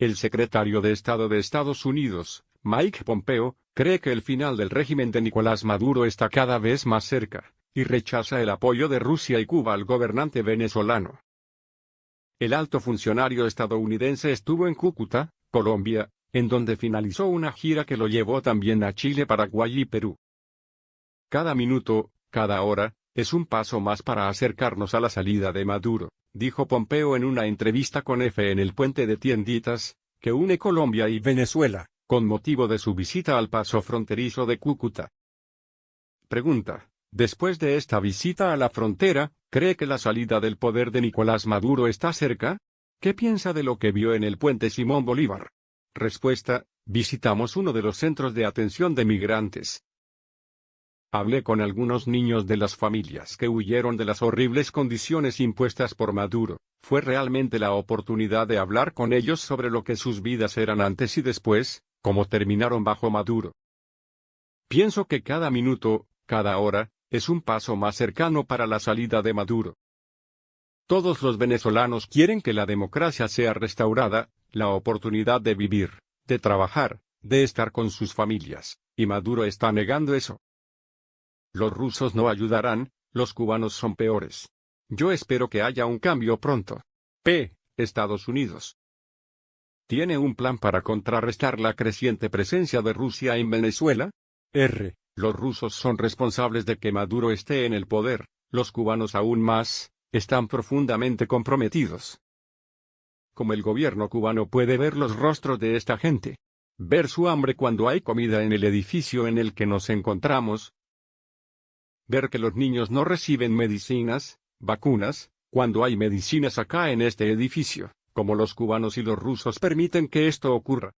El secretario de Estado de Estados Unidos, Mike Pompeo, cree que el final del régimen de Nicolás Maduro está cada vez más cerca, y rechaza el apoyo de Rusia y Cuba al gobernante venezolano. El alto funcionario estadounidense estuvo en Cúcuta, Colombia, en donde finalizó una gira que lo llevó también a Chile, Paraguay y Perú. Cada minuto, cada hora, es un paso más para acercarnos a la salida de Maduro, dijo Pompeo en una entrevista con EFE en el puente de Tienditas, que une Colombia y Venezuela, con motivo de su visita al paso fronterizo de Cúcuta. Pregunta: después de esta visita a la frontera, ¿cree que la salida del poder de Nicolás Maduro está cerca? ¿Qué piensa de lo que vio en el puente Simón Bolívar? Respuesta: visitamos uno de los centros de atención de migrantes. Hablé con algunos niños de las familias que huyeron de las horribles condiciones impuestas por Maduro. Fue realmente la oportunidad de hablar con ellos sobre lo que sus vidas eran antes y después, cómo terminaron bajo Maduro. Pienso que cada minuto, cada hora, es un paso más cercano para la salida de Maduro. Todos los venezolanos quieren que la democracia sea restaurada, la oportunidad de vivir, de trabajar, de estar con sus familias, y Maduro está negando eso. Los rusos no ayudarán, los cubanos son peores. Yo espero que haya un cambio pronto. P. Estados Unidos. ¿Tiene un plan para contrarrestar la creciente presencia de Rusia en Venezuela? R. Los rusos son responsables de que Maduro esté en el poder, los cubanos aún más, están profundamente comprometidos. Como el gobierno cubano puede ver los rostros de esta gente, ver su hambre cuando hay comida en el edificio en el que nos encontramos, ver que los niños no reciben medicinas, vacunas, cuando hay medicinas acá en este edificio, como los cubanos y los rusos permiten que esto ocurra.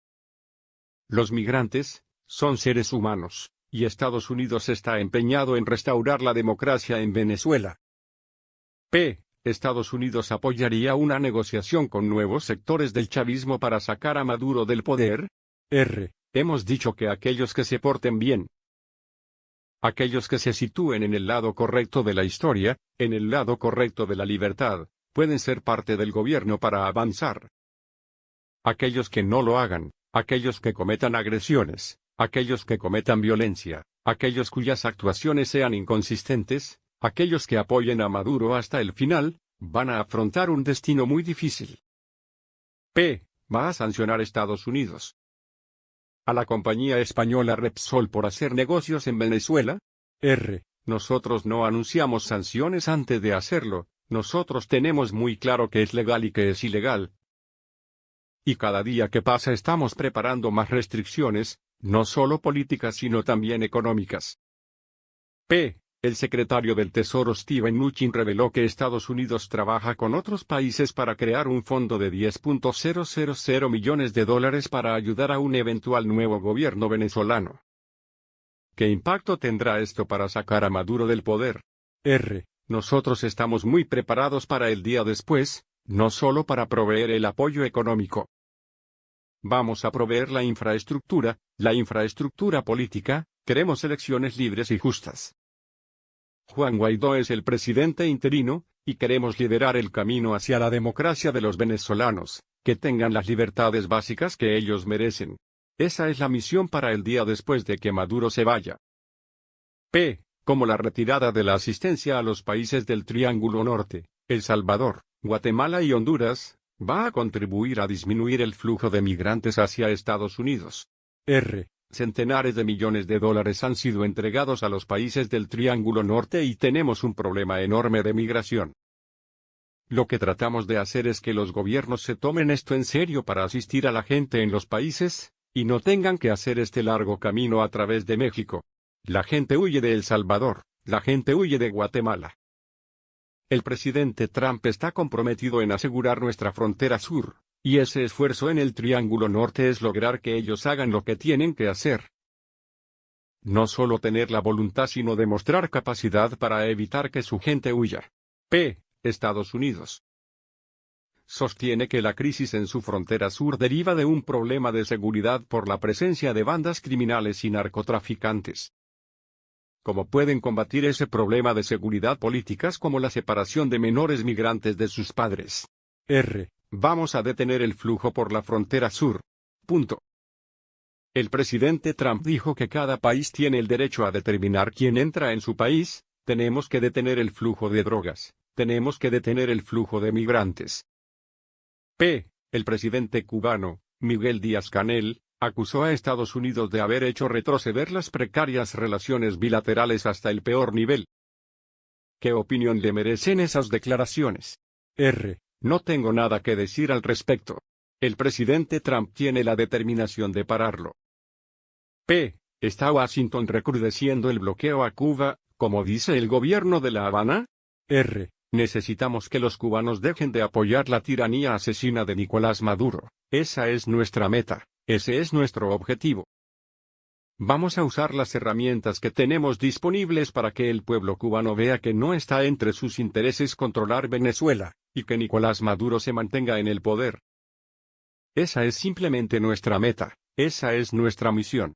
Los migrantes son seres humanos, y Estados Unidos está empeñado en restaurar la democracia en Venezuela. P. Estados Unidos apoyaría una negociación con nuevos sectores del chavismo para sacar a Maduro del poder. R. Hemos dicho que aquellos que se porten bien, aquellos que se sitúen en el lado correcto de la historia, en el lado correcto de la libertad, pueden ser parte del gobierno para avanzar. Aquellos que no lo hagan, aquellos que cometan agresiones, aquellos que cometan violencia, aquellos cuyas actuaciones sean inconsistentes, aquellos que apoyen a Maduro hasta el final, van a afrontar un destino muy difícil. P. Va a sancionar Estados Unidos a la compañía española Repsol por hacer negocios en Venezuela. R. Nosotros no anunciamos sanciones antes de hacerlo, nosotros tenemos muy claro qué es legal y qué es ilegal. Y cada día que pasa estamos preparando más restricciones, no solo políticas sino también económicas. P. El secretario del Tesoro Steven Mnuchin reveló que Estados Unidos trabaja con otros países para crear un fondo de $10.000 millones para ayudar a un eventual nuevo gobierno venezolano. ¿Qué impacto tendrá esto para sacar a Maduro del poder? R. Nosotros estamos muy preparados para el día después, no solo para proveer el apoyo económico. Vamos a proveer la infraestructura política, queremos elecciones libres y justas. Juan Guaidó es el presidente interino, y queremos liderar el camino hacia la democracia de los venezolanos, que tengan las libertades básicas que ellos merecen. Esa es la misión para el día después de que Maduro se vaya. P. Como la retirada de la asistencia a los países del Triángulo Norte, El Salvador, Guatemala y Honduras, va a contribuir a disminuir el flujo de migrantes hacia Estados Unidos. R. Centenares de millones de dólares han sido entregados a los países del Triángulo Norte y tenemos un problema enorme de migración. Lo que tratamos de hacer es que los gobiernos se tomen esto en serio para asistir a la gente en los países, y no tengan que hacer este largo camino a través de México. La gente huye de El Salvador, la gente huye de Guatemala. El presidente Trump está comprometido en asegurar nuestra frontera sur, y ese esfuerzo en el Triángulo Norte es lograr que ellos hagan lo que tienen que hacer. No solo tener la voluntad sino demostrar capacidad para evitar que su gente huya. P. Estados Unidos sostiene que la crisis en su frontera sur deriva de un problema de seguridad por la presencia de bandas criminales y narcotraficantes. ¿Cómo pueden combatir ese problema de seguridad? Políticas como la separación de menores migrantes de sus padres. R. Vamos a detener el flujo por la frontera sur. Punto. El presidente Trump dijo que cada país tiene el derecho a determinar quién entra en su país. Tenemos que detener el flujo de drogas. Tenemos que detener el flujo de migrantes. El presidente cubano, Miguel Díaz-Canel, acusó a Estados Unidos de haber hecho retroceder las precarias relaciones bilaterales hasta el peor nivel. ¿Qué opinión le merecen esas declaraciones? No tengo nada que decir al respecto. El presidente Trump tiene la determinación de pararlo. ¿Está Washington recrudeciendo el bloqueo a Cuba, como dice el gobierno de La Habana? Necesitamos que los cubanos dejen de apoyar la tiranía asesina de Nicolás Maduro. Esa es nuestra meta, ese es nuestro objetivo. Vamos a usar las herramientas que tenemos disponibles para que el pueblo cubano vea que no está entre sus intereses controlar Venezuela, y que Nicolás Maduro se mantenga en el poder. Esa es simplemente nuestra meta, esa es nuestra misión.